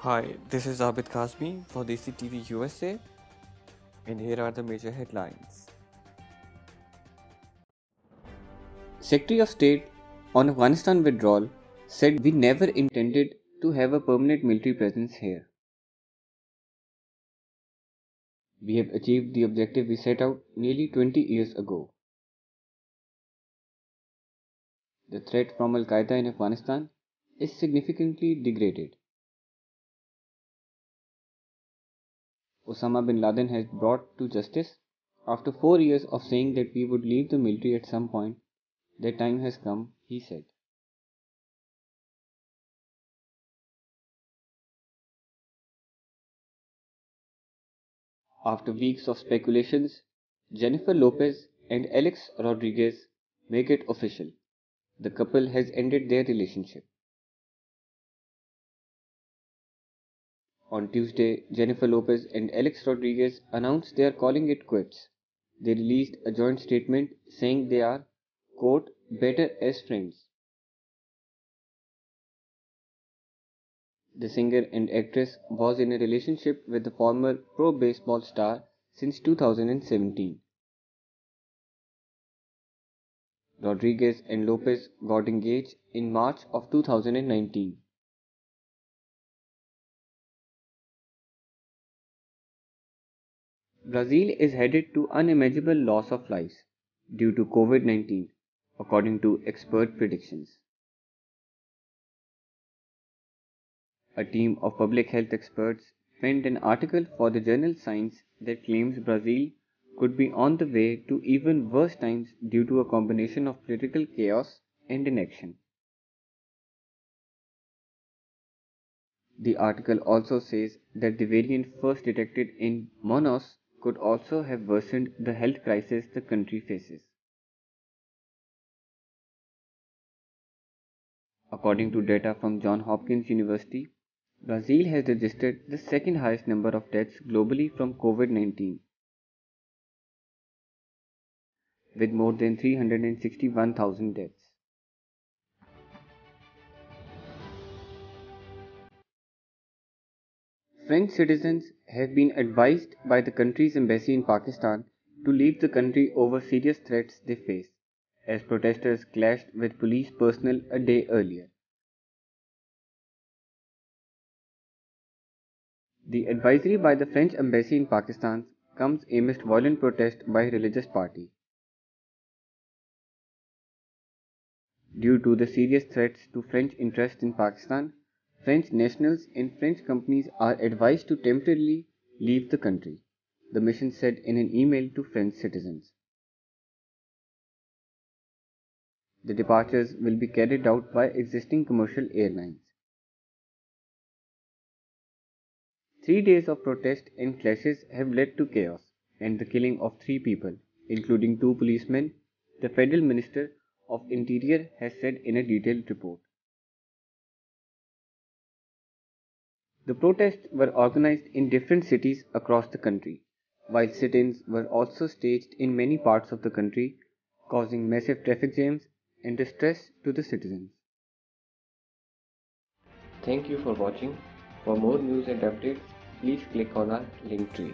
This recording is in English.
Hi, this is Abid Kazmi for DCTV USA, and here are the major headlines. Secretary of State on Afghanistan withdrawal said we never intended to have a permanent military presence here. We have achieved the objective we set out nearly 20 years ago. The threat from Al Qaeda in Afghanistan is significantly degraded. Osama bin Laden has brought to justice. After 4 years of saying that we would leave the military at some point, the time has come, he said. After weeks of speculations, Jennifer Lopez and Alex Rodriguez make it official. The couple has ended their relationship. On Tuesday, Jennifer Lopez and Alex Rodriguez announced they are calling it quits. They released a joint statement saying they are, quote, better as friends. The singer and actress was in a relationship with the former pro baseball star since 2017. Rodriguez and Lopez got engaged in March of 2019. Brazil is headed to unimaginable loss of lives due to COVID-19, according to expert predictions. A team of public health experts penned an article for the journal Science that claims Brazil could be on the way to even worse times due to a combination of political chaos and inaction. The article also says that the variant first detected in Manaus could also have worsened the health crisis the country faces. According to data from Johns Hopkins University, Brazil has registered the second highest number of deaths globally from COVID-19, with more than 361,000 deaths. French citizens have been advised by the country's embassy in Pakistan to leave the country over serious threats they face, as protesters clashed with police personnel a day earlier. The advisory by the French embassy in Pakistan comes amidst violent protest by a religious party. Due to the serious threats to French interests in Pakistan, French nationals and French companies are advised to temporarily leave the country, the mission said in an email to French citizens. The departures will be carried out by existing commercial airlines. 3 days of protest and clashes have led to chaos and the killing of 3 people, including 2 policemen, the Federal Minister of Interior has said in a detailed report. The protests were organized in different cities across the country, while sit-ins were also staged in many parts of the country, causing massive traffic jams and distress to the citizens. Thank you for watching. For more news and updates, please click on our link tree.